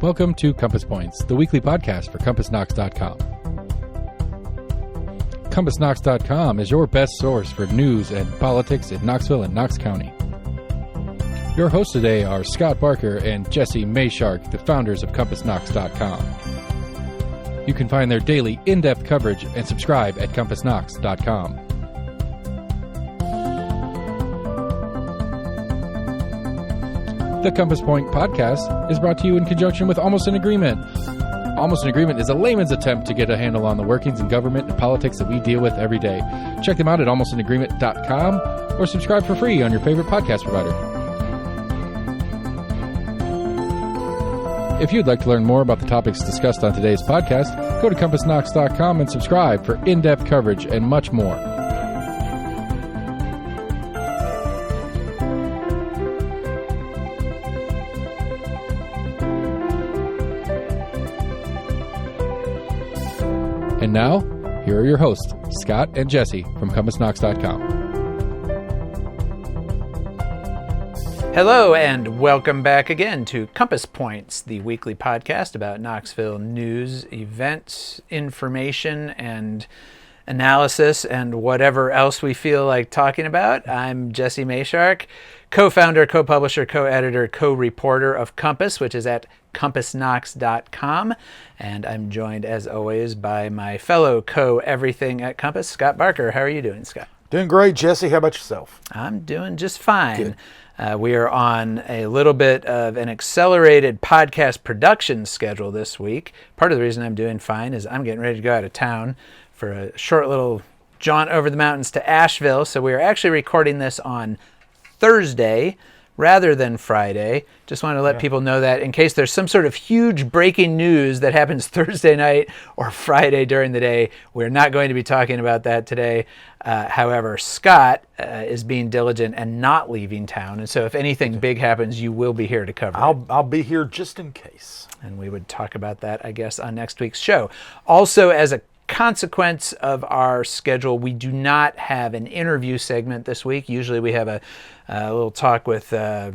Welcome to Compass Points, the weekly podcast for CompassKnox.com. CompassKnox.com is your best source for news and politics in Knoxville and Knox County. Your hosts today are Scott Barker and Jesse Mayshark, the founders of CompassKnox.com. You can find their daily in-depth coverage and subscribe at CompassKnox.com. The Compass Point podcast is brought to you in conjunction with Almost an Agreement. Almost an Agreement is a layman's attempt to get a handle on the workings in government and politics that we deal with every day. Check them out at almostanagreement.com or subscribe for free on your favorite podcast provider. If you'd like to learn more about the topics discussed on today's podcast, go to CompassKnox.com and subscribe for in-depth coverage and much more. And now, here are your hosts, Scott and Jesse from CompassKnox.com. Hello, and welcome back again to Compass Points, the weekly podcast about Knoxville news, events, information, and analysis, and whatever else we feel like talking about. I'm Jesse Mayshark, co-founder, co-publisher, co-editor, co-reporter of Compass, which is at CompassKnox.com, and I'm joined, as always, by my fellow co-everything at Compass, Scott Barker. How are you doing, Scott? Doing great, Jesse. How about yourself? I'm doing just fine. We are on a little bit of an accelerated podcast production schedule this week. Part of the reason I'm doing fine is I'm getting ready to go out of town for a short little jaunt over the mountains to Asheville, so we are actually recording this on Thursday rather than Friday. Just want to let people know that in case there's some sort of huge breaking news that happens Thursday night or Friday during the day, we're not going to be talking about that today. However, Scott is being diligent and not leaving town, and so if anything big happens, you will be here to cover it. I'll be here just in case. And we would talk about that, I guess, on next week's show. Also, as a consequence of our schedule, we do not have an interview segment this week. Usually we have a little talk with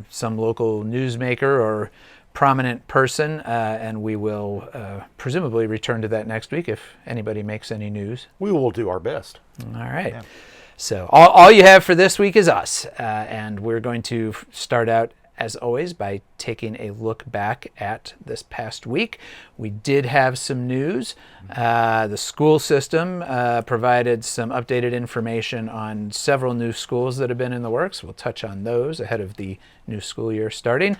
some local newsmaker or prominent person, and we will presumably return to that next week if anybody makes any news. We will do our best. All right. Yeah. So all you have for this week is us, and we're going to start out, as always, by taking a look back at this past week. We did have some news. The school system provided some updated information on several new schools that have been in the works. We'll touch on those ahead of the new school year starting.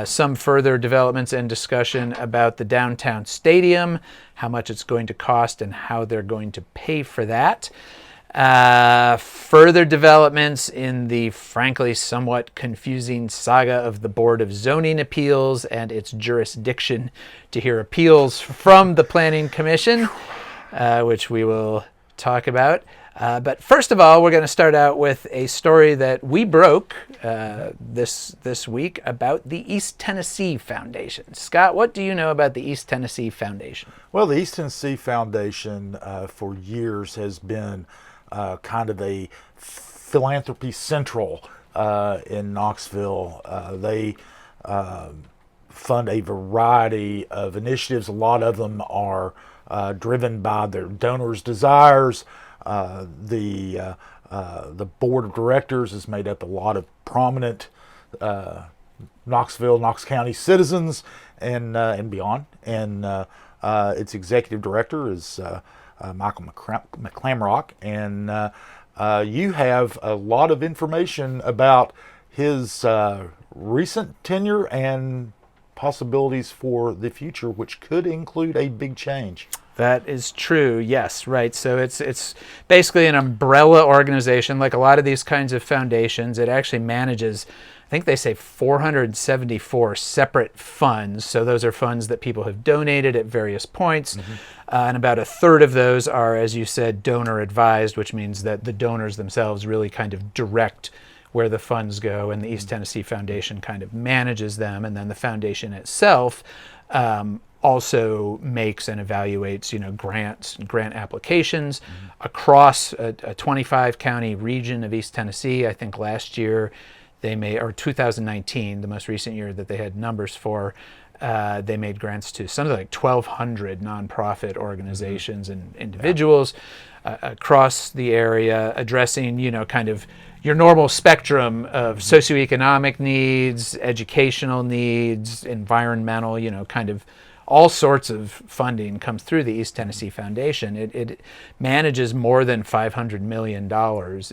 Some further developments and discussion about the downtown stadium, how much it's going to cost and how they're going to pay for that. Further developments in the frankly somewhat confusing saga of the Board of Zoning Appeals and its jurisdiction to hear appeals from the Planning Commission, which we will talk about. But first of all, we're going to start out with a story that we broke this week about the East Tennessee Foundation. Scott, what do you know about the East Tennessee Foundation? Well, the East Tennessee Foundation for years has been kind of a philanthropy central in Knoxville. They fund a variety of initiatives. A lot of them are driven by their donors' desires. The board of directors is made up of a lot of prominent Knoxville, Knox County citizens and beyond. And its executive director is Michael McClamrock, and you have a lot of information about his recent tenure and possibilities for the future, which could include a big change. That is true. Yes, right. So it's basically an umbrella organization, like a lot of these kinds of foundations. It actually manages, I think they say 474 separate funds. So those are funds that people have donated at various points. And about a third of those are, as you said, donor advised, which means that the donors themselves really kind of direct where the funds go, and the East Tennessee Foundation kind of manages them. And then the foundation itself also makes and evaluates, grant applications across a 25 county region of East Tennessee. I think last year or 2019, the most recent year that they had numbers for, they made grants to something like 1,200 nonprofit organizations and individuals across the area, addressing, kind of your normal spectrum of socioeconomic needs, educational needs, environmental, kind of all sorts of funding comes through the East Tennessee Foundation. It manages more than $500 million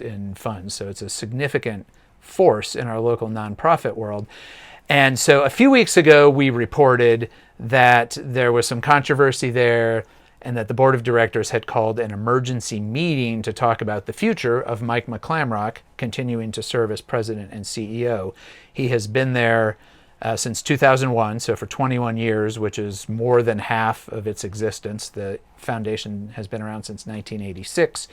in funds, so it's a significant force in our local nonprofit world. And so a few weeks ago, we reported that there was some controversy there and that the board of directors had called an emergency meeting to talk about the future of Mike McClamrock continuing to serve as president and CEO. He has been there since 2001, so for 21 years, which is more than half of its existence. The foundation has been around since 1986.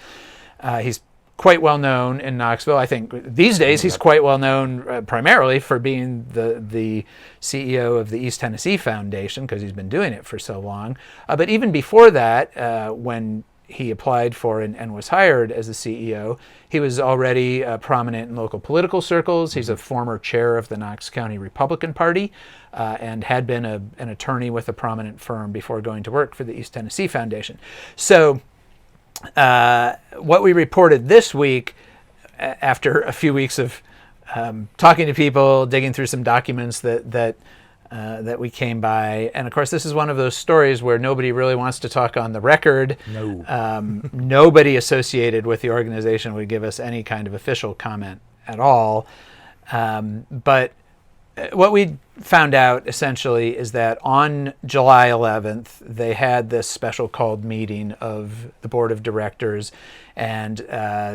He's quite well known in Knoxville. I think these days he's quite well known primarily for being the CEO of the East Tennessee Foundation, because he's been doing it for so long. But even before that, when he applied for and was hired as the CEO, he was already prominent in local political circles. He's a former chair of the Knox County Republican Party and had been an attorney with a prominent firm before going to work for the East Tennessee Foundation. So what we reported this week, after a few weeks of talking to people, digging through some documents that we came by, and of course this is one of those stories where nobody really wants to talk on the record. No. Nobody associated with the organization would give us any kind of official comment at all. But what we found out essentially is that on July 11th, they had this special called meeting of the board of directors, and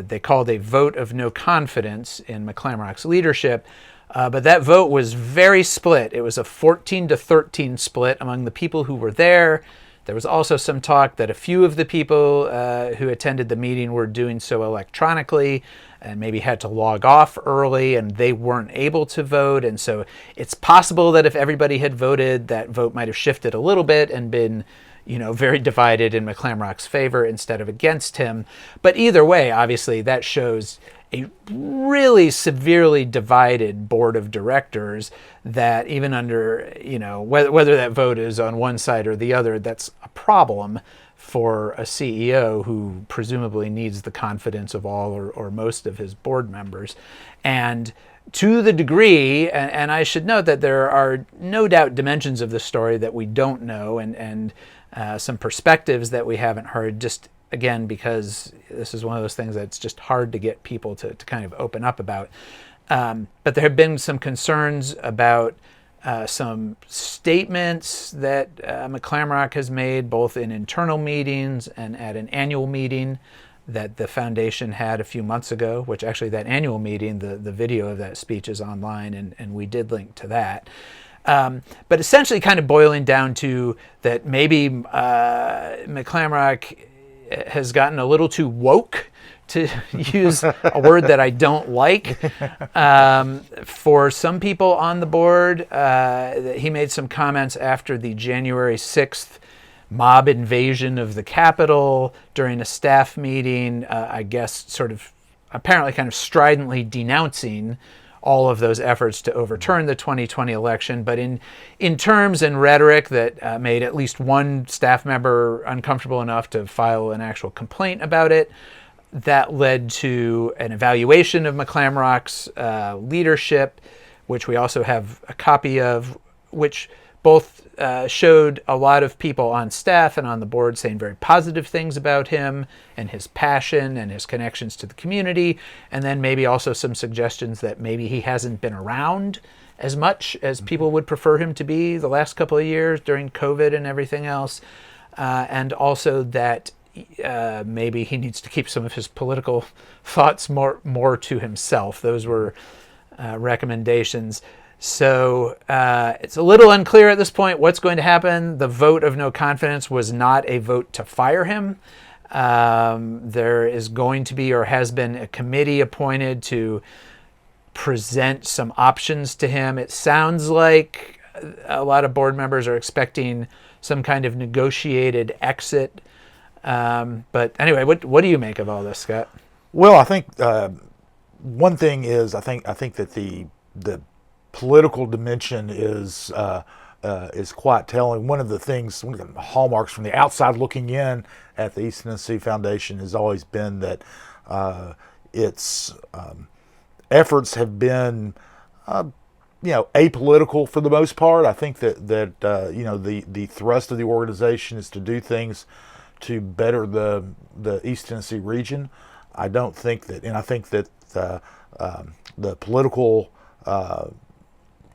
they called a vote of no confidence in McClamrock's leadership. But that vote was very split. It was a 14-13 split among the people who were there. There was also some talk that a few of the people who attended the meeting were doing so electronically and maybe had to log off early, and they weren't able to vote. And so it's possible that if everybody had voted, that vote might have shifted a little bit and been, very divided in McClamrock's favor instead of against him. But either way, obviously, that shows a really severely divided board of directors that even under, whether that vote is on one side or the other, that's a problem for a CEO who presumably needs the confidence of all or most of his board members. And to the degree, and I should note that there are no doubt dimensions of the story that we don't know and some perspectives that we haven't heard, just again, because this is one of those things that's just hard to get people to kind of open up about. But there have been some concerns about some statements that McClamrock has made, both in internal meetings and at an annual meeting that the foundation had a few months ago, which actually that annual meeting, the video of that speech is online, and we did link to that. But essentially kind of boiling down to that maybe McClamrock has gotten a little too woke, to use a word that I don't like. For some people on the board, he made some comments after the January 6th mob invasion of the Capitol during a staff meeting, I guess sort of apparently kind of stridently denouncing all of those efforts to overturn the 2020 election, but in terms and rhetoric that made at least one staff member uncomfortable enough to file an actual complaint about it. That led to an evaluation of McClamrock's leadership, which we also have a copy of, which both showed a lot of people on staff and on the board saying very positive things about him and his passion and his connections to the community, and then maybe also some suggestions that maybe he hasn't been around as much as people would prefer him to be the last couple of years during COVID and everything else, and also that maybe he needs to keep some of his political thoughts more to himself. Those were recommendations. So it's a little unclear at this point what's going to happen. The vote of no confidence was not a vote to fire him. There is going to be, or has been, a committee appointed to present some options to him. It sounds like a lot of board members are expecting some kind of negotiated exit. But anyway, what do you make of all this, Scott? Well, I think one thing is I think that the the political dimension is quite telling. One of the things, one of the hallmarks from the outside looking in at the East Tennessee Foundation has always been that its efforts have been, apolitical for the most part. I think that the thrust of the organization is to do things to better the East Tennessee region. I don't think that, and I think that the political,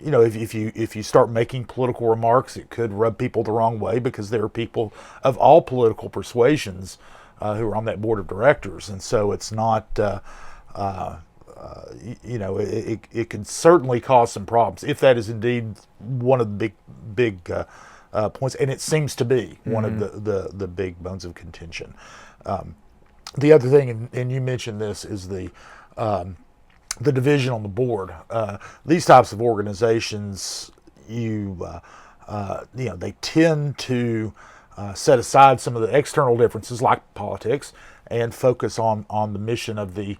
if you start making political remarks, it could rub people the wrong way, because there are people of all political persuasions who are on that board of directors, and so it's not. It can certainly cause some problems if that is indeed one of the big points, and it seems to be one of the big bones of contention. The other thing, and you mentioned this, is the division on the board. These types of organizations, they tend to set aside some of the external differences, like politics, and focus on the mission of the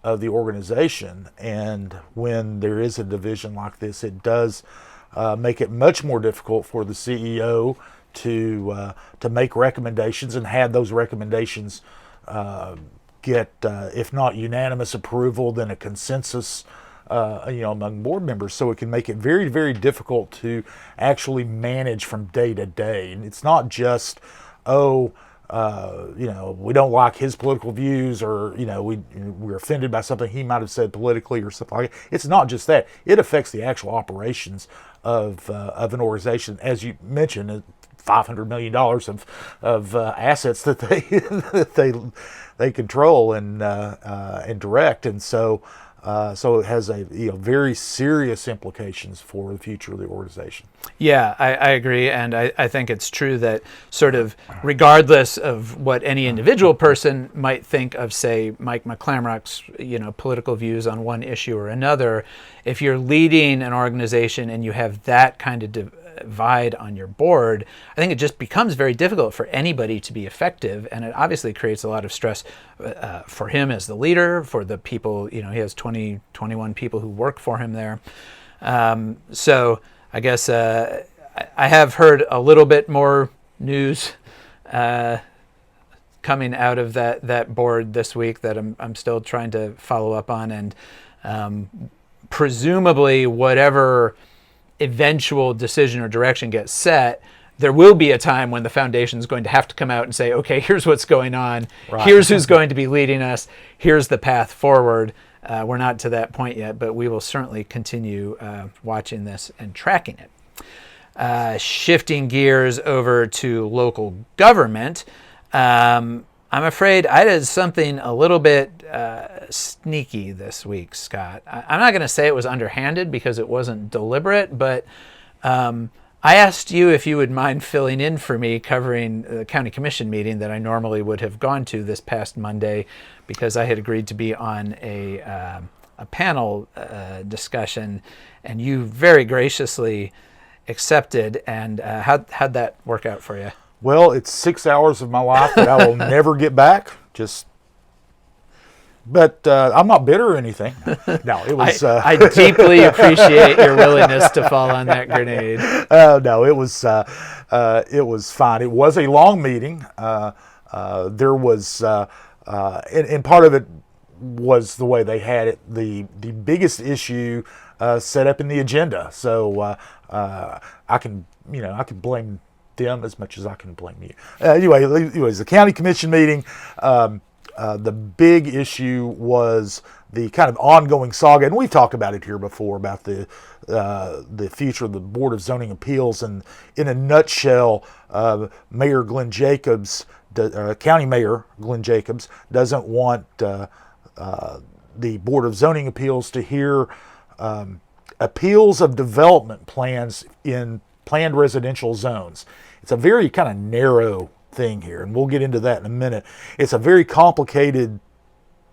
organization. And when there is a division like this, it does make it much more difficult for the CEO to make recommendations and have those recommendations get, if not unanimous approval, then a consensus among board members. So it can make it very, very difficult to actually manage from day to day. And it's not just, we don't like his political views, or we're offended by something he might have said politically or something like that. It's not just that. It affects the actual operations of an organization, as you mentioned, $500 million of assets that they control and direct, and so it has a very serious implications for the future of the organization. Yeah, I agree, and I think it's true that sort of regardless of what any individual person might think of, say, Mike McClamrock's political views on one issue or another, if you're leading an organization and you have that kind of divide on your board, I think it just becomes very difficult for anybody to be effective, and it obviously creates a lot of stress for him as the leader, for the people, he has 21 people who work for him there. So I guess I have heard a little bit more news coming out of that board this week that I'm still trying to follow up on, and presumably whatever eventual decision or direction gets set, there will be a time when the foundation is going to have to come out and say, okay, here's what's going on. Right. Here's who's going to be leading us. Here's the path forward. We're not to that point yet, but we will certainly continue watching this and tracking it. Shifting gears over to local government, I'm afraid I did something a little bit sneaky this week, Scott. I'm not going to say it was underhanded because it wasn't deliberate, but I asked you if you would mind filling in for me covering the county commission meeting that I normally would have gone to this past Monday, because I had agreed to be on a panel discussion, and you very graciously accepted. And how'd that work out for you? Well, it's 6 hours of my life that I will never get back. But I'm not bitter or anything. No, it was. I deeply appreciate your willingness to fall on that grenade. No, it was fine. It was a long meeting. There was, and part of it was the way they had it. The biggest issue set up in the agenda. So I can blame them as much as I can blame you. Anyway, it was a county commission meeting. The big issue was the kind of ongoing saga, and we've talked about it here before, about the future of the Board of Zoning Appeals. And in a nutshell, Mayor Glenn Jacobs, County Mayor Glenn Jacobs, doesn't want the Board of Zoning Appeals to hear appeals of development plans in planned residential zones. It's a very kind of narrow thing here, and we'll get into that in a minute. It's a very complicated,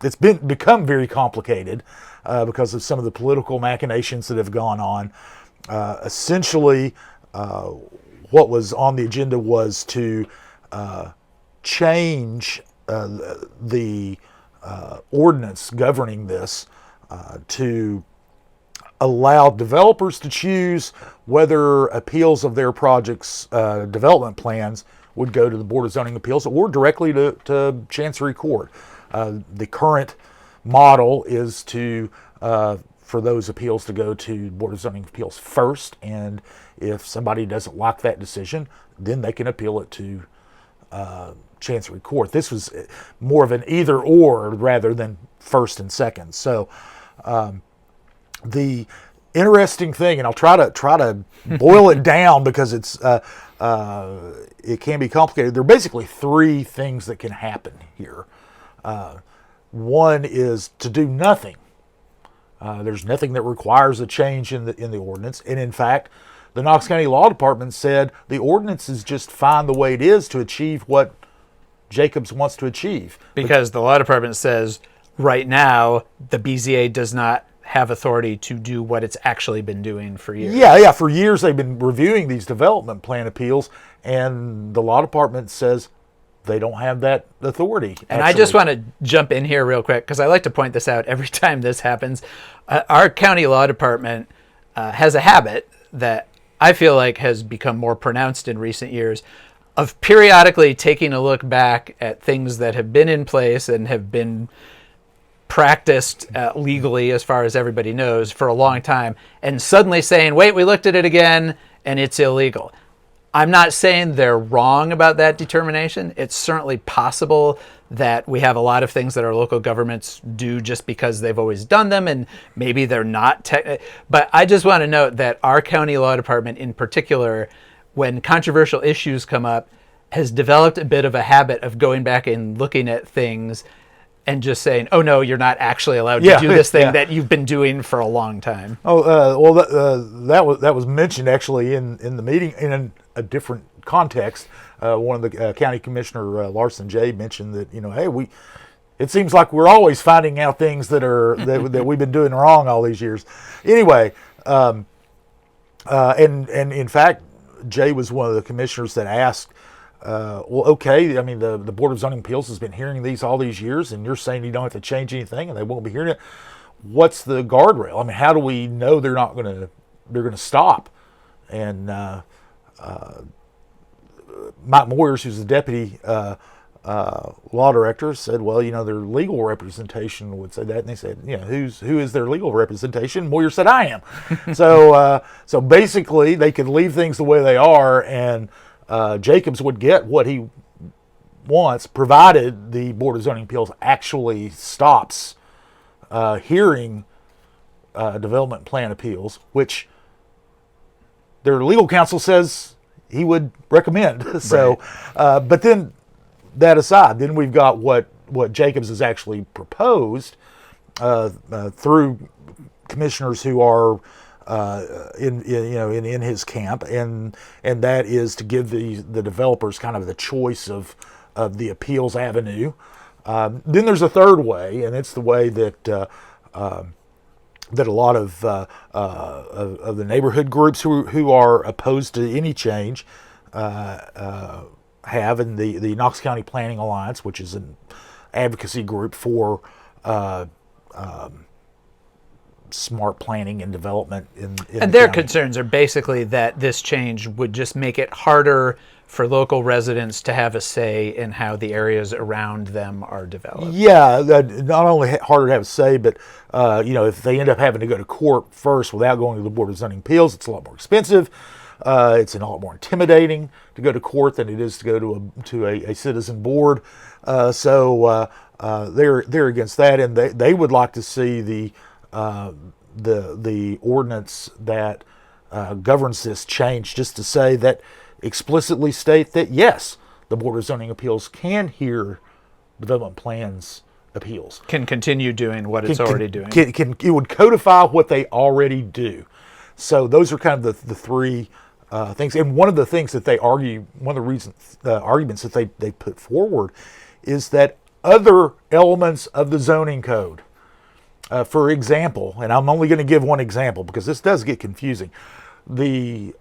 it's become very complicated because of some of the political machinations that have gone on. Essentially, what was on the agenda was to change the ordinance governing this to allowed developers to choose whether appeals of their projects' development plans would go to the Board of Zoning Appeals or directly to Chancery Court. The current model is for those appeals to go to Board of Zoning Appeals first, and if somebody doesn't like that decision, then they can appeal it to Chancery Court. This was more of an either or rather than first and second. So the interesting thing, and I'll try to boil it down because it can be complicated. There are basically three things that can happen here. One is to do nothing. There's nothing that requires a change in the ordinance, and in fact, the Knox County Law Department said the ordinance is just fine the way it is to achieve what Jacobs wants to achieve. Because the law department says right now the BZA does not have authority to do what it's actually been doing for years. Yeah. For years they've been reviewing these development plan appeals, and the law department says they don't have that authority. And I just want to jump in here real quick because I like to point this out every time this happens. Our county law department has a habit that I feel like has become more pronounced in recent years of periodically taking a look back at things that have been in place and have been practiced legally, as far as everybody knows, for a long time, and suddenly saying, wait, we looked at it again and it's illegal. I'm not saying they're wrong about that determination. It's certainly possible that we have a lot of things that our local governments do just because they've always done them, and maybe they're not. But I just want to note that our county law department in particular, when controversial issues come up, has developed a bit of a habit of going back and looking at things and just saying, oh, no, you're not actually allowed to do this thing that you've been doing for a long time. That was mentioned actually in the meeting in a different context. One of the county commissioner, Larson J., mentioned that, hey, it seems like we're always finding out things that we've been doing wrong all these years. Anyway, and in fact, Jay was one of the commissioners that asked, well, okay, I mean, the Board of Zoning Appeals has been hearing these all these years, and you're saying you don't have to change anything, and they won't be hearing it. What's the guardrail? I mean, how do we know they're going to stop? And Mike Moyers, who's the deputy law director, said, well, their legal representation would say that, and they said, who is their legal representation? Moyer said, I am. So basically, they could leave things the way they are, and Jacobs would get what he wants, provided the Board of Zoning Appeals actually stops hearing development plan appeals, which their legal counsel says he would recommend. So, but then that aside, then we've got what Jacobs has actually proposed through commissioners who are in his camp, and that is to give the developers kind of the choice of the appeals avenue. Then there's a third way, and it's the way that a lot of the neighborhood groups who are opposed to any change have, in the Knox County Planning Alliance, which is an advocacy group for smart planning and development in their county. Concerns are basically that this change would just make it harder for local residents to have a say in how the areas around them are developed. Yeah, not only harder to have a say, but if they end up having to go to court first without going to the Board of Zoning Appeals, it's a lot more expensive. It's a lot more intimidating to go to court than it is to go to a citizen board. So they're against that, and they would like to see the ordinance that governs this change, just to say that, explicitly state that yes, the Board of Zoning Appeals can hear development plans appeals. Can continue doing what it's already doing. It would codify what they already do. So those are kind of the three things. And one of the things that they argue, one of the reasons, arguments that they put forward, is that other elements of the zoning code, for example, and I'm only going to give one example because this does get confusing, the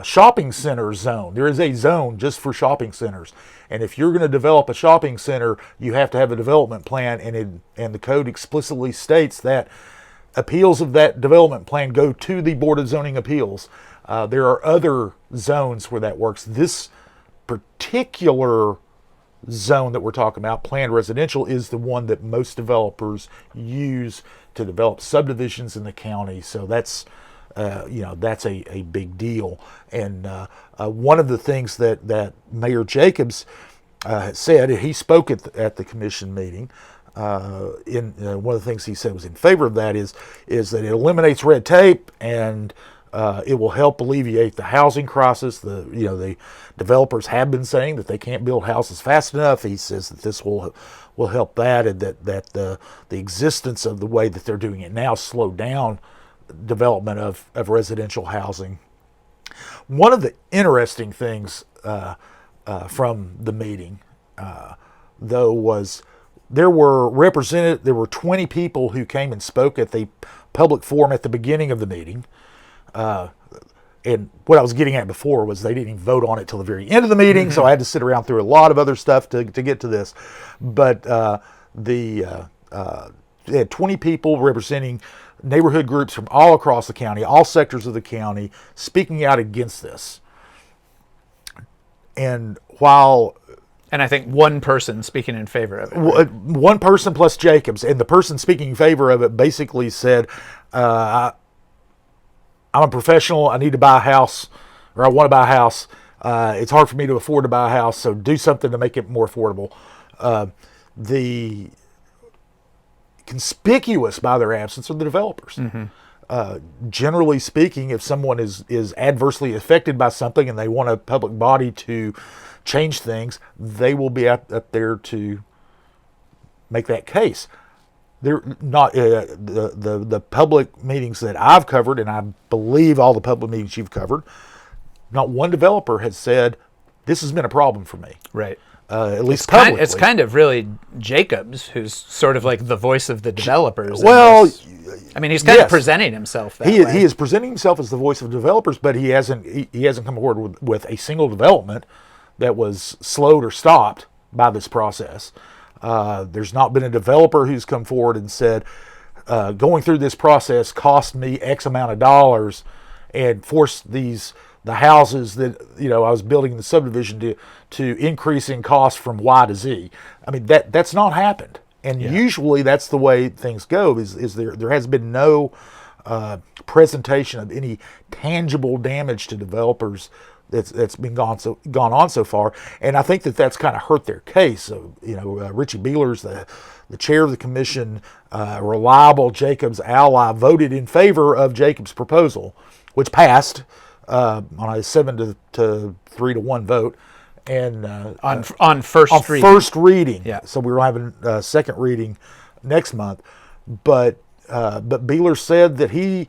shopping center zone. There is a zone just for shopping centers, and if you're going to develop a shopping center, you have to have a development plan, and the code explicitly states that appeals of that development plan go to the Board of Zoning Appeals. There are other zones where that works. This particular zone that we're talking about, planned residential, is the one that most developers use to develop subdivisions in the county. So that's that's a big deal. And one of the things that Mayor Jacobs said, he spoke at the commission meeting. One of the things he said was in favor of that is that it eliminates red tape, and it will help alleviate the housing crisis. The developers have been saying that they can't build houses fast enough. He says that this will help that, and that the existence of the way that they're doing it now slow down development of residential housing. One of the interesting things from the meeting, though, was there were 20 people who came and spoke at the public forum at the beginning of the meeting. And what I was getting at before was they didn't even vote on it till the very end of the meeting, so I had to sit around through a lot of other stuff to get to this. But they had 20 people representing neighborhood groups from all across the county, all sectors of the county, speaking out against this. And I think one person speaking in favor of it. Right? One person plus Jacobs, and the person speaking in favor of it basically said, I'm a professional. I need to buy a house, or I want to buy a house. It's hard for me to afford to buy a house, so do something to make it more affordable. The conspicuous by their absence are the developers. Generally speaking, if someone is adversely affected by something and they want a public body to change things, they will be up there to make that case. They're not the public meetings that I've covered, and I believe all the public meetings you've covered, not one developer has said this has been a problem for me. Right. At least publicly. It's kind of really Jacobs who's sort of like the voice of the developers. Well, I mean, he's kind of presenting himself that way. He is presenting himself as the voice of developers, but he hasn't come forward with a single development that was slowed or stopped by this process. There's not been a developer who's come forward and said, going through this process cost me X amount of dollars and forced the houses that I was building in the subdivision to increase in cost from Y to Z. I mean, that's not happened. And usually that's the way things go, is there has been no presentation of any tangible damage to developers that's been gone on so far. And I think that's kind of hurt their case. So, Richie Beeler's the chair of the commission, reliable Jacobs ally, voted in favor of Jacobs' proposal, which passed on a 7-3 to 1 vote. And on first reading. Yeah. So we were having a second reading next month, but Beeler said that he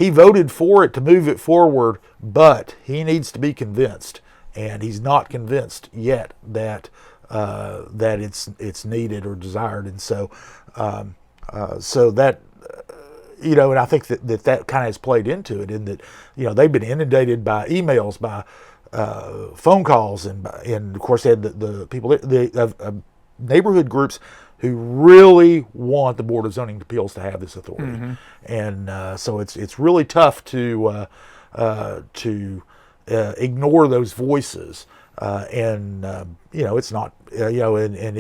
voted for it to move it forward, but he needs to be convinced, and he's not convinced yet that it's needed or desired. And so that and I think that kind of has played into it, in that they've been inundated by emails, by phone calls, and of course they had the people, neighborhood groups who really want the Board of Zoning Appeals to have this authority, and so it's really tough to ignore those voices, and it's not and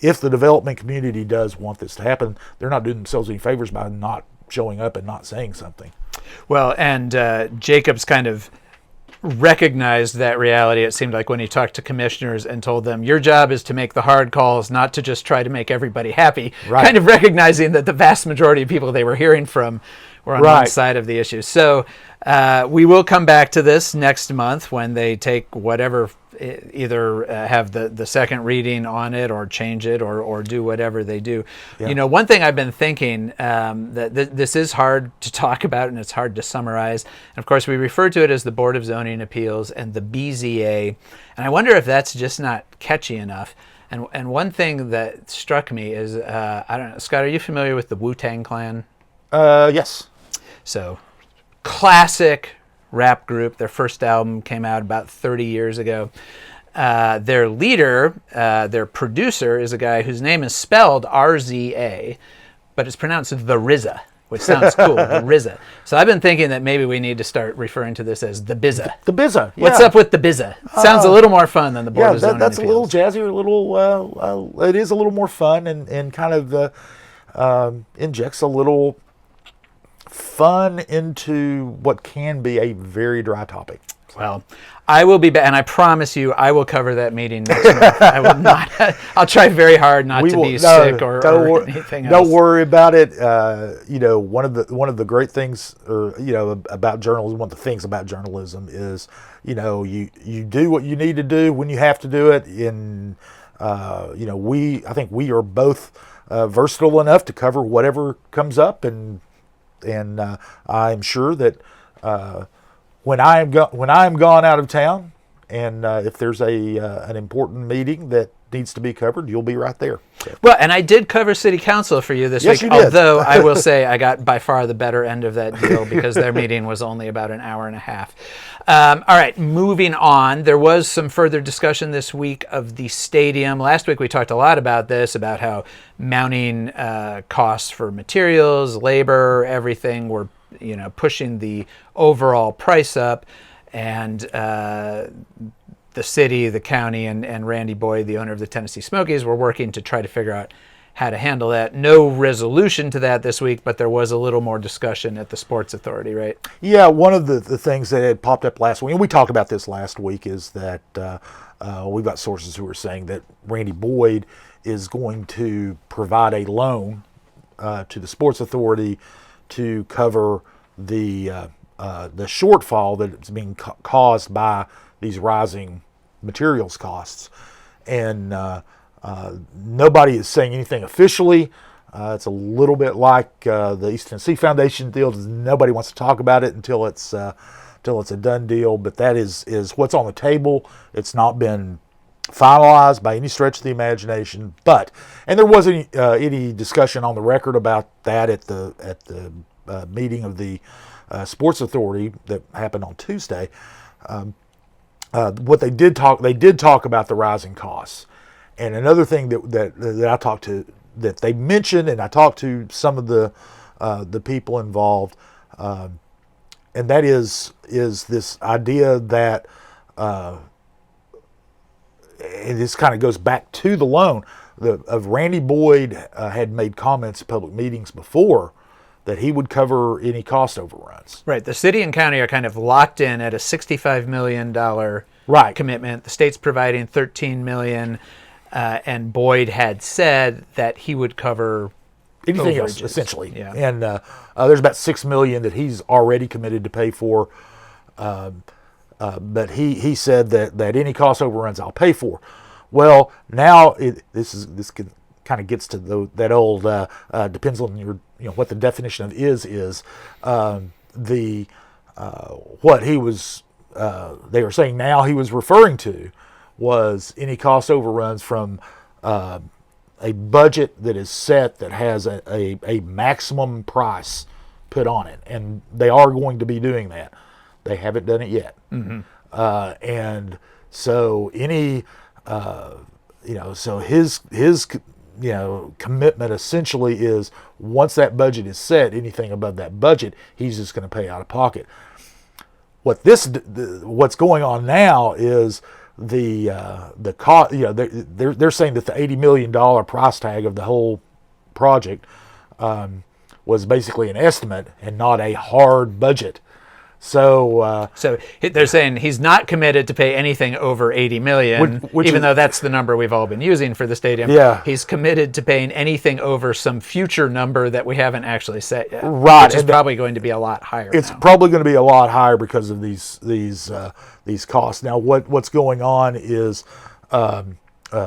if the development community does want this to happen, they're not doing themselves any favors by not showing up and not saying something. Well, and Jacobs kind of recognized that reality, it seemed like, when he talked to commissioners and told them, your job is to make the hard calls, not to just try to make everybody happy. Right. Kind of recognizing that the vast majority of people they were hearing from were on one side of the issue. So we will come back to this next month when they take whatever, either have the second reading on it or change it or do whatever they do. Yeah. One thing I've been thinking, that this is hard to talk about and it's hard to summarize. And of course, we refer to it as the Board of Zoning Appeals and the BZA. And I wonder if that's just not catchy enough. And one thing that struck me is, I don't know, Scott, are you familiar with the Wu-Tang Clan? Yes. So, classic rap group. Their first album came out about 30 years ago. Their leader, their producer, is a guy whose name is spelled RZA, but it's pronounced the RZA, which sounds cool, the RZA. So I've been thinking that maybe we need to start referring to this as the BZA. The BZA. Yeah. What's up with the BZA? Sounds a little more fun than the Board of Zoning that's Appeals. a little jazzier, a little. It is a little more fun and kind of injects a little fun into what can be a very dry topic. Well, I will be back, and I promise you, I will cover that meeting next month. I will not. I'll try very hard not to be sick or anything else. Don't worry about it. One of the great things, about journalism. One of the things about journalism is, you do what you need to do when you have to do it. I think we are both versatile enough to cover whatever comes up, and I'm sure that. When I am gone out of town, and if there's an important meeting that needs to be covered, you'll be right there. So. Well, and I did cover City Council for you this week, you did. Although I will say I got by far the better end of that deal because their meeting was only about an hour and a half. All right, moving on. There was some further discussion this week of the stadium. Last week we talked a lot about this, about how mounting costs for materials, labor, everything were pushing the overall price up, and the city, the county, and Randy Boyd, the owner of the Tennessee Smokies, were working to try to figure out how to handle that. No resolution to that this week, but there was a little more discussion at the Sports Authority, right? Yeah, one of the things that had popped up last week, and we talked about this last week, is that we've got sources who are saying that Randy Boyd is going to provide a loan to the Sports Authority to cover the shortfall that's being caused by these rising materials costs, and nobody is saying anything officially. It's a little bit like the East Tennessee Foundation deal. Nobody wants to talk about it until it's a done deal. But that is what's on the table. It's not been finalized by any stretch of the imagination. And there wasn't any discussion on the record about that at the meeting of the Sports Authority that happened on Tuesday. What they did talk about the rising costs, and another thing that I talked to, that they mentioned, and I talked to some of the people involved, and that is this idea that, and this kind of goes back to the loan of Randy Boyd had made comments at public meetings before that he would cover any cost overruns. Right. The city and county are kind of locked in at a $65 million commitment. The state's providing $13 million, and Boyd had said that he would cover anything overages. Else, essentially. Yeah. And there's about $6 million that he's already committed to pay for. But he said that any cost overruns I'll pay for. Well, now this kind of gets to that old depends on your what the definition of is what he was they were saying now he was referring to was any cost overruns from a budget that is set that has a maximum price put on it, and they are going to be doing that. They haven't done it yet. Mm-hmm. And so any so his commitment essentially is once that budget is set, anything above that budget, he's just going to pay out of pocket. What's going on now is the cost. They're saying that the $80 million price tag of the whole project was basically an estimate and not a hard budget. So they're saying he's not committed to pay anything over $80 million, even though that's the number we've all been using for the stadium. Yeah. He's committed to paying anything over some future number that we haven't actually set yet. Right. Which is probably going to be a lot higher. It's probably going to be a lot higher because of these costs. Now, what's going on is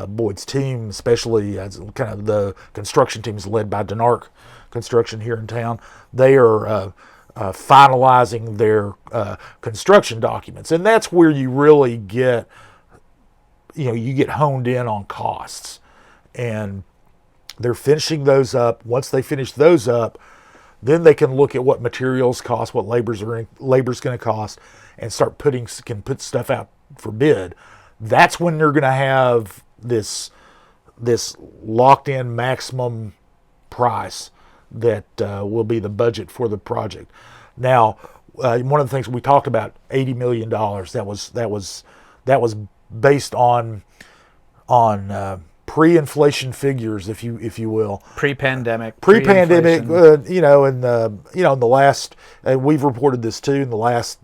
Boyd's team, especially as kind of the construction team is led by Denark Construction here in town. They are finalizing their construction documents, and that's where you really get honed in on costs, and they're finishing those up. Once they finish those up, then they can look at what materials cost, what labor's going to cost, and can put stuff out for bid. That's when they're going to have this locked in maximum price that will be the budget for the project. Now, one of the things we talked about, $80 million. That was based on pre-inflation figures, if you will. Pre-pandemic. In the last, we've reported this too, in the last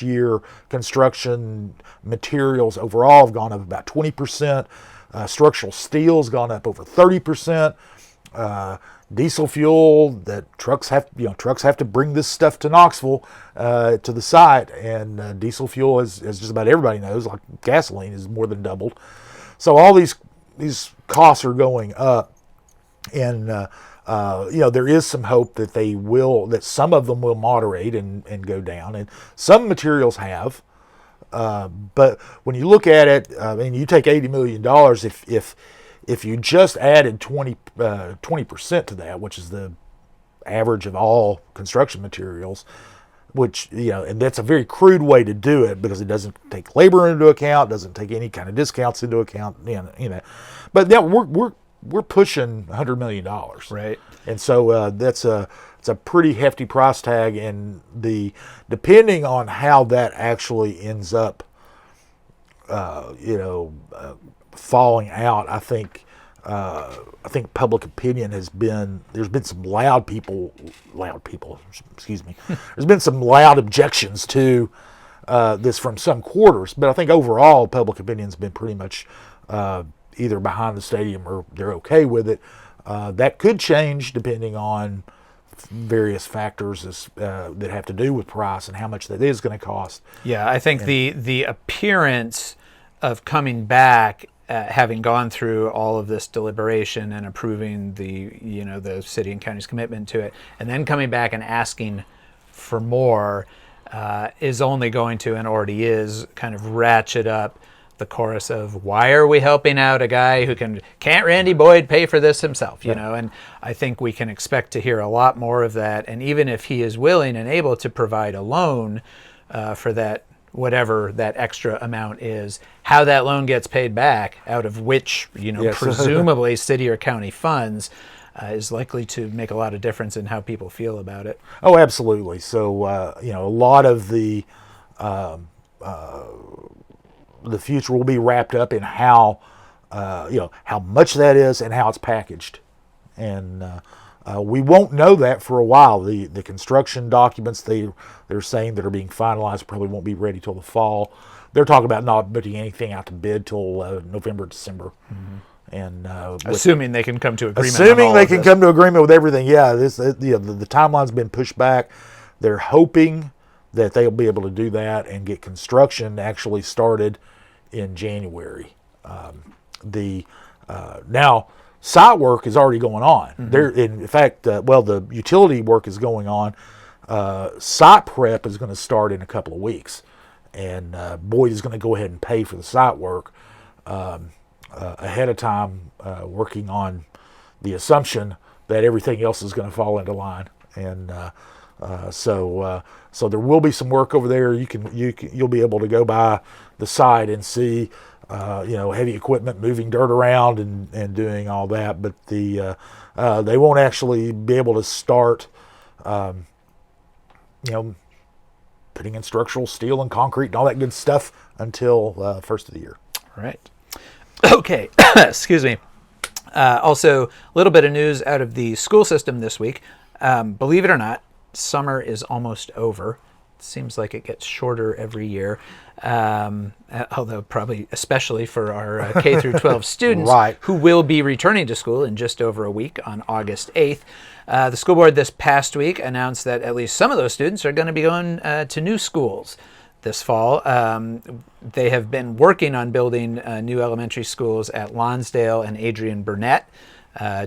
year, construction materials overall have gone up about 20%. Structural steel's gone up over 30%. Diesel fuel, that trucks have to bring this stuff to Knoxville, to the site, and diesel fuel, as just about everybody knows, like gasoline, is more than doubled. So all these costs are going up, and there is some hope that some of them will moderate and go down, and some materials have. But when you look at it, you take $80 million, if you just added 20% to that, which is the average of all construction materials, which, and that's a very crude way to do it because it doesn't take labor into account, doesn't take any kind of discounts into account, But yeah, we're pushing $100 million, right? And so it's a pretty hefty price tag, and depending on how that actually ends up, falling out, I think public opinion there's been some loud people, there's been some loud objections to this from some quarters, but I think overall public opinion's been pretty much either behind the stadium or they're okay with it. That could change depending on various factors that have to do with price and how much that is going to cost. Yeah, I think the appearance of coming back, having gone through all of this deliberation and approving the city and county's commitment to it, and then coming back and asking for more, is only going to, and already is, kind of ratchet up the chorus of, why are we helping out a guy who can't Randy Boyd pay for this himself, and I think we can expect to hear a lot more of that. And even if he is willing and able to provide a loan for that, whatever that extra amount is, how that loan gets paid back, out of which, presumably city or county funds, is likely to make a lot of difference in how people feel about it. Oh, absolutely. So, a lot of the future will be wrapped up in how much that is and how it's packaged. And we won't know that for a while. The construction documents they're saying that are being finalized probably won't be ready till the fall. They're talking about not putting anything out to bid till November, December. Mm-hmm. And assuming they can come to agreement. Come to agreement with everything. Yeah, the timeline's been pushed back. They're hoping that they'll be able to do that and get construction actually started in January. Now site work is already going on. Mm-hmm. In fact, the utility work is going on. Site prep is going to start in a couple of weeks, and Boyd is going to go ahead and pay for the site work ahead of time, working on the assumption that everything else is going to fall into line. And so there will be some work over there. You'll be able to go by the site and see heavy equipment moving dirt around and doing all that, but they won't actually be able to start putting in structural steel and concrete and all that good stuff until first of the year. Right. Okay. Excuse me. Also, a little bit of news out of the school system this week. Believe it or not, summer is almost over. It seems like it gets shorter every year, although probably especially for our K through 12 students, right, who will be returning to school in just over a week on August 8th. The school board this past week announced that at least some of those students are going to be going to new schools this fall. They have been working on building new elementary schools at Lonsdale and Adrian Burnett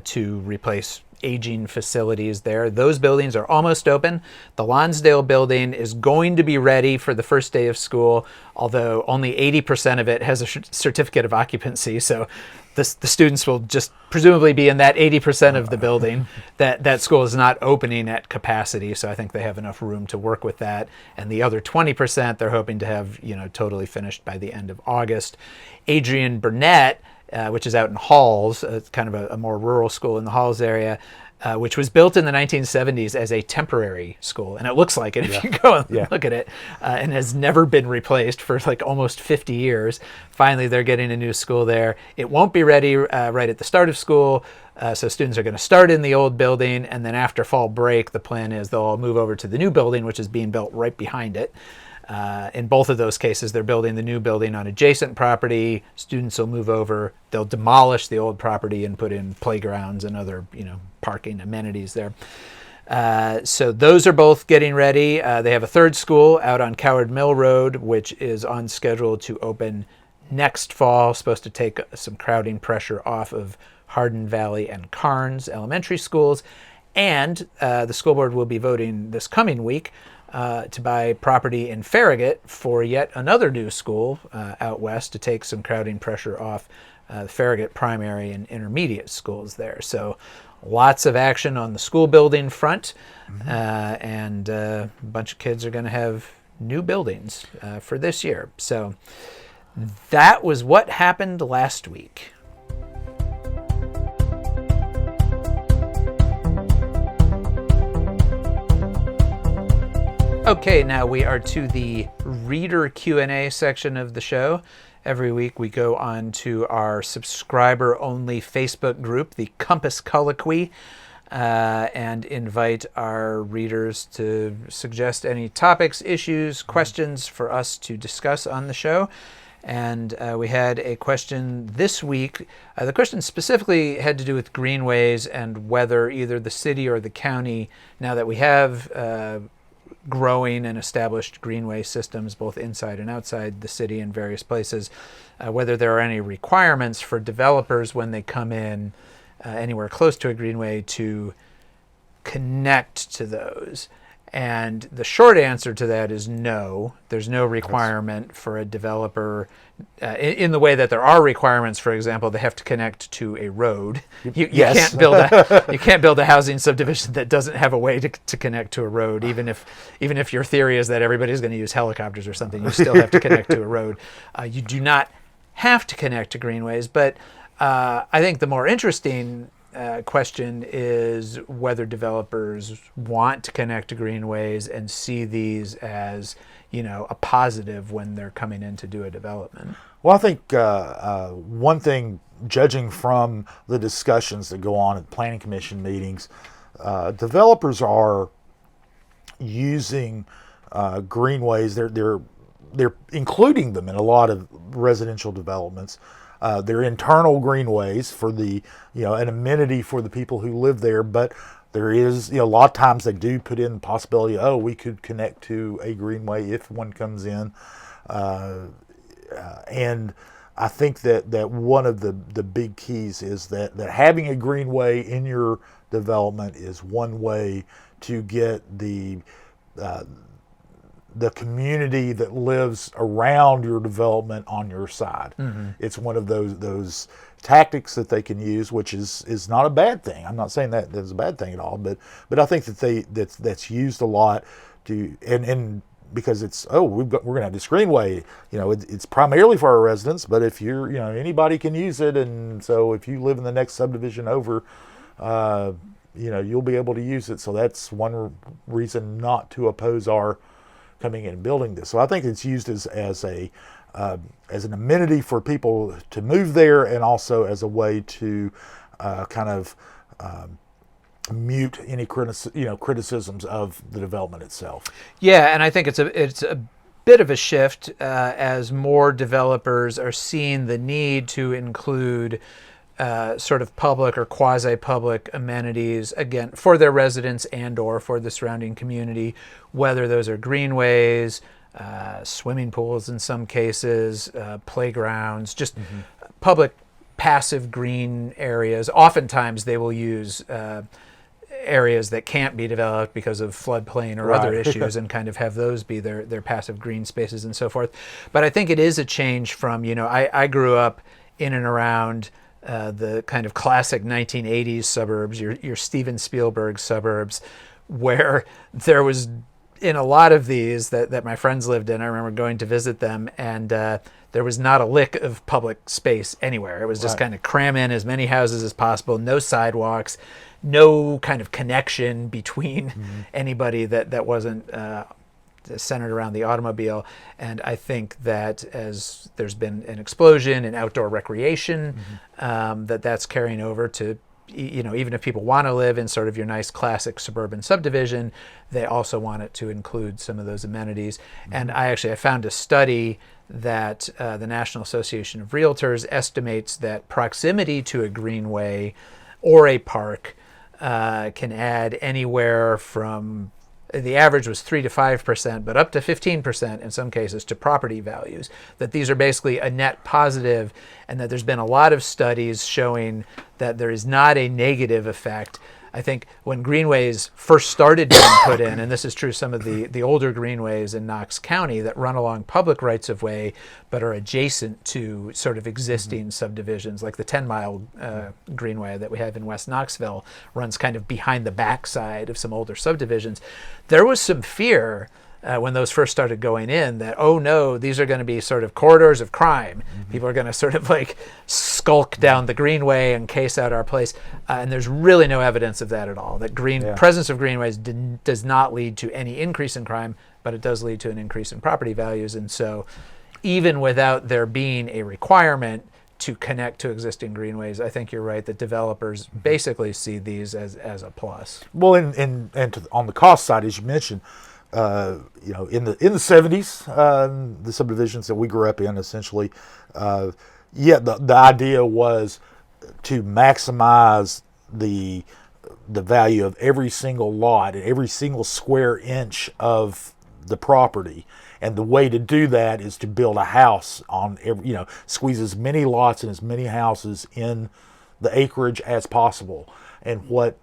to replace aging facilities there. Those buildings are almost open. The Lonsdale building is going to be ready for the first day of school, although only 80% of it has a certificate of occupancy. So the students will just presumably be in that 80% of the building. That school is not opening at capacity, so I think they have enough room to work with that. And the other 20% they're hoping to have totally finished by the end of August. Adrian Burnett which is out in Halls. It's kind of a more rural school in the Halls area, which was built in the 1970s as a temporary school. And it looks like it if you go and look at it, and has never been replaced for like almost 50 years. Finally, they're getting a new school there. It won't be ready right at the start of school. So students are going to start in the old building, and then after fall break, the plan is they'll all move over to the new building, which is being built right behind it. In both of those cases, they're building the new building on adjacent property. Students will move over. They'll demolish the old property and put in playgrounds and other, parking amenities there. So those are both getting ready. They have a third school out on Coward Mill Road, which is on schedule to open next fall, supposed to take some crowding pressure off of Hardin Valley and Carnes elementary schools. And the school board will be voting this coming week to buy property in Farragut for yet another new school out west to take some crowding pressure off the Farragut primary and intermediate schools there. So lots of action on the school building front, and a bunch of kids are going to have new buildings for this year. So that was what happened last week. Okay, now we are to the reader Q&A section of the show. Every week we go on to our subscriber-only Facebook group, the Compass Colloquy, and invite our readers to suggest any topics, issues, questions for us to discuss on the show. And we had a question this week. The question specifically had to do with greenways and whether either the city or the county, now that we have growing and established greenway systems both inside and outside the city in various places, whether there are any requirements for developers when they come in anywhere close to a greenway to connect to those. And the short answer to that is no. There's no requirement for a developer in the way that there are requirements. For example, they have to connect to a road. You can't build a housing subdivision that doesn't have a way to connect to a road. Even if your theory is that everybody's going to use helicopters or something, you still have to connect to a road. You do not have to connect to greenways, but I think the more interesting question is whether developers want to connect to greenways and see these as, a positive when they're coming in to do a development. Well, I think one thing, judging from the discussions that go on at planning commission meetings, developers are using greenways. They're including them in a lot of residential developments. They're internal greenways for the, an amenity for the people who live there, but there is, a lot of times they do put in the possibility, we could connect to a greenway if one comes in. And I think that one of the big keys is that having a greenway in your development is one way to get the community that lives around your development on your side. Mm-hmm. It's one of those tactics that they can use, which is not a bad thing. I'm not saying that that's a bad thing at all, but I think that's used a lot to and because it's we're gonna have this greenway. It's primarily for our residents, but if you're anybody can use it, and so if you live in the next subdivision over, you'll be able to use it. So that's one reason not to oppose our coming in and building this. So I think it's used as an amenity for people to move there, and also as a way to mute any criticisms of the development itself. Yeah, and I think it's a bit of a shift as more developers are seeing the need to include sort of public or quasi-public amenities, again, for their residents and or for the surrounding community, whether those are greenways, swimming pools in some cases, playgrounds, just public passive green areas. Oftentimes they will use areas that can't be developed because of floodplain or other issues and kind of have those be their passive green spaces and so forth. But I think it is a change from, I grew up in and around the kind of classic 1980s suburbs, your Steven Spielberg suburbs, where there was in a lot of these that my friends lived in, I remember going to visit them, and there was not a lick of public space anywhere. It was just kind of cram in as many houses as possible, no sidewalks, no kind of connection between anybody that wasn't centered around the automobile. And I think that as there's been an explosion in outdoor recreation, that's carrying over to, even if people want to live in sort of your nice classic suburban subdivision, they also want it to include some of those amenities. And I found a study that the National Association of Realtors estimates that proximity to a greenway or a park can add anywhere from, the average was 3 to 5%, but up to 15% in some cases to property values, that these are basically a net positive, and that there's been a lot of studies showing that there is not a negative effect. I think when greenways first started being put in, and this is true some of the older greenways in Knox County that run along public rights of way but are adjacent to sort of existing subdivisions, like the 10-mile greenway that we have in West Knoxville runs kind of behind the backside of some older subdivisions. There was some fear when those first started going in that, oh no, these are going to be sort of corridors of crime. People are going to sort of like skulk down the greenway and case out our place. And there's really no evidence of that at all. That presence of greenways does not lead to any increase in crime, but it does lead to an increase in property values. And so even without there being a requirement to connect to existing greenways, I think you're right that developers basically see these as a plus. Well, and on the cost side, as you mentioned, in the 70s, the subdivisions that we grew up in, essentially, the idea was to maximize the value of every single lot and every single square inch of the property. And the way to do that is to build a house on every, squeeze as many lots and as many houses in the acreage as possible. And what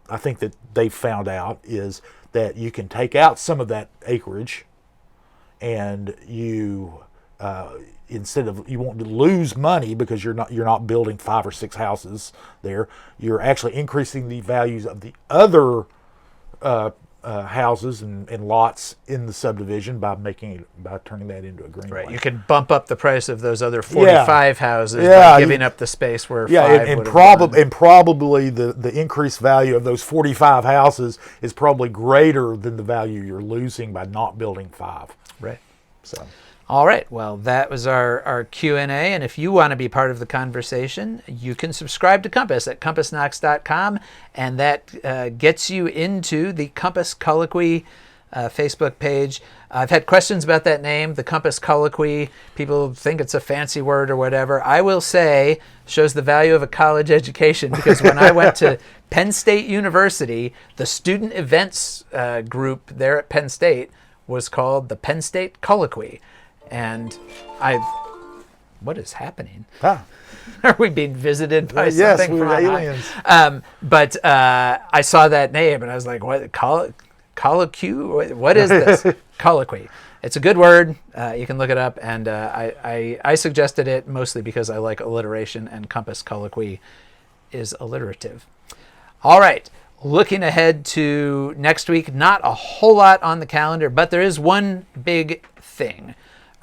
I think that they found out is that you can take out some of that acreage, and you you won't lose money because you're not building 5 or 6 houses there. You're actually increasing the values of the other houses and lots in the subdivision by turning that into a greenway. Right. You can bump up the price of those other 45 houses by giving up the space where 5 and probably the increased value of those 45 houses is probably greater than the value you're losing by not building 5. Right. So. All right. Well, that was our Q&A. And if you want to be part of the conversation, you can subscribe to Compass at CompassKnox.com. And that gets you into the Compass Colloquy Facebook page. I've had questions about that name, the Compass Colloquy. People think it's a fancy word or whatever. I will say, shows the value of a college education, because when I went to Penn State University, the student events group there at Penn State was called the Penn State Colloquy. And what is happening? Are we being visited by something? Yes, we were aliens. But I saw that name and I was like, what? Colloquy? What is this? Colloquy. It's a good word. You can look it up. And I suggested it mostly because I like alliteration, and Compass Colloquy is alliterative. All right. Looking ahead to next week, not a whole lot on the calendar, but there is one big thing.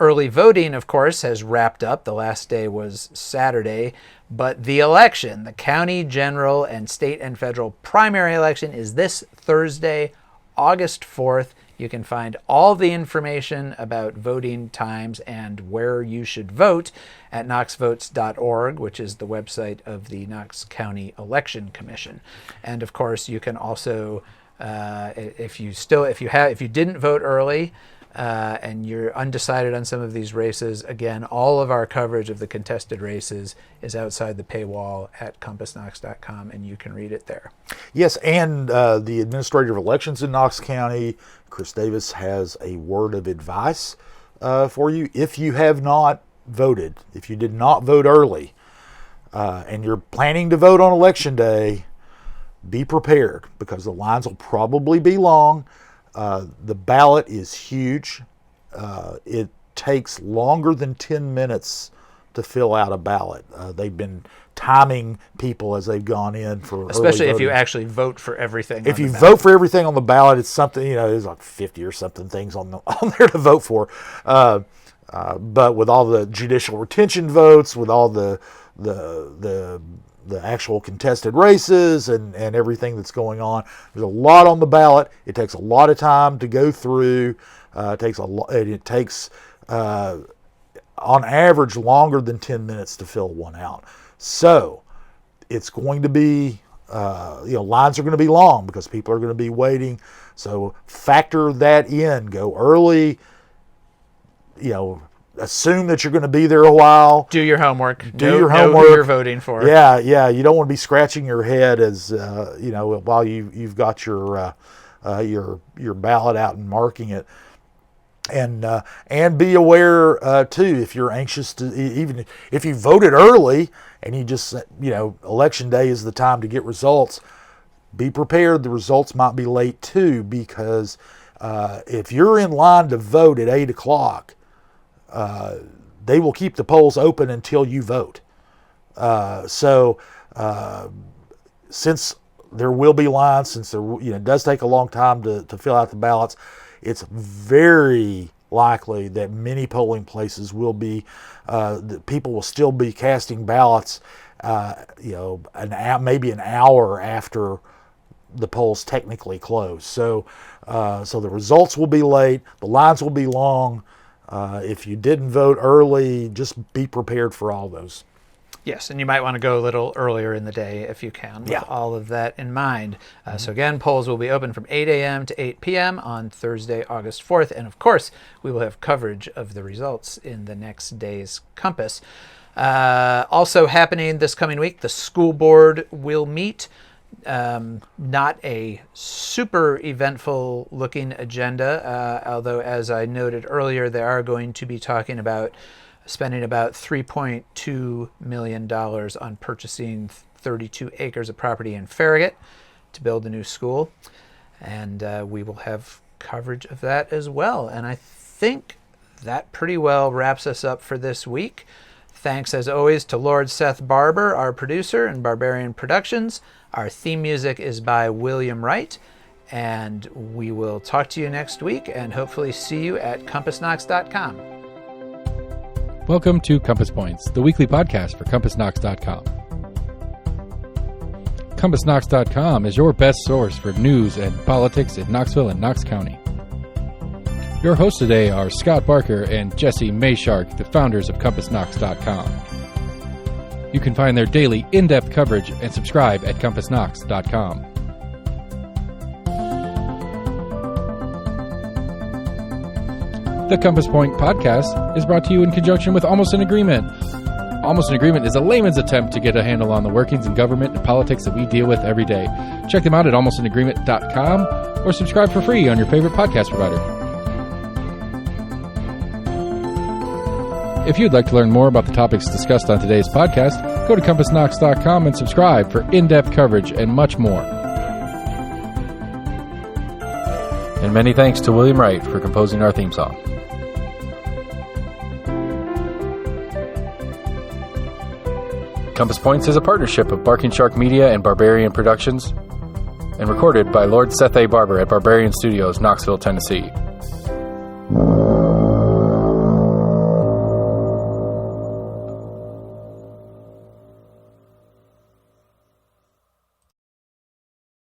Early voting, of course, has wrapped up. The last day was Saturday, but the election, the county, general, and state and federal primary election, is this Thursday, August 4th. You can find all the information about voting times and where you should vote at knoxvotes.org, which is the website of the Knox County Election Commission. And of course, you can also, if you didn't vote early, and you're undecided on some of these races, again, all of our coverage of the contested races is outside the paywall at CompassKnox.com, and you can read it there. Yes, and the Administrator of Elections in Knox County, Chris Davis, has a word of advice for you. If you have not voted, if you did not vote early, and you're planning to vote on Election Day, be prepared, because the lines will probably be long. The ballot is huge. It takes longer than 10 minutes to fill out a ballot. They've been timing people as they've gone in for especially early if you voting. actually vote for everything. If you vote for everything on the ballot, it's something, there's like 50 or something things on there to vote for. But with all the judicial retention votes, with all the actual contested races and everything that's going on, there's a lot on the ballot. It takes a lot of time to go through. It takes on average longer than 10 minutes to fill one out. So it's going to be, lines are going to be long because people are going to be waiting. So factor that in. Go early. Assume that you're going to be there a while. Do your homework. Know who you're voting for. Yeah. You don't want to be scratching your head as while you've got your ballot out and marking it. And be aware too, if you're anxious to, even if you voted early and you just election day is the time to get results, be prepared. The results might be late too, because if you're in line to vote at 8:00, they will keep the polls open until you vote. So since there will be lines, since there it does take a long time to fill out the ballots, it's very likely that many polling places will be, that people will still be casting ballots, maybe an hour after the polls technically close. So the results will be late, the lines will be long. If you didn't vote early, just be prepared for all those. Yes, and you might want to go a little earlier in the day if you can, with all of that in mind. So again, polls will be open from 8 a.m. to 8 p.m. on Thursday, August 4th. And of course, we will have coverage of the results in the next day's Compass. Also happening this coming week, the school board will meet. Not a super eventful looking agenda, although as I noted earlier, they are going to be talking about spending about $3.2 million on purchasing 32 acres of property in Farragut to build a new school. And we will have coverage of that as well. And I think that pretty well wraps us up for this week. Thanks, as always, to Lord Seth Barber, our producer, and Barbarian Productions. Our theme music is by William Wright. And we will talk to you next week and hopefully see you at CompassKnox.com. Welcome to Compass Points, the weekly podcast for CompassKnox.com. CompassKnox.com is your best source for news and politics in Knoxville and Knox County. Your hosts today are Scott Barker and Jesse Mayshark, the founders of CompassKnox.com. You can find their daily in-depth coverage and subscribe at CompassKnox.com. The Compass Point podcast is brought to you in conjunction with Almost an Agreement. Almost an Agreement is a layman's attempt to get a handle on the workings in government and politics that we deal with every day. Check them out at almostanagreement.com or subscribe for free on your favorite podcast provider. If you'd like to learn more about the topics discussed on today's podcast, go to CompassKnox.com and subscribe for in-depth coverage and much more. And many thanks to William Wright for composing our theme song. Compass Points is a partnership of Barking Shark Media and Barbarian Productions, and recorded by Lord Seth A. Barber at Barbarian Studios, Knoxville, Tennessee.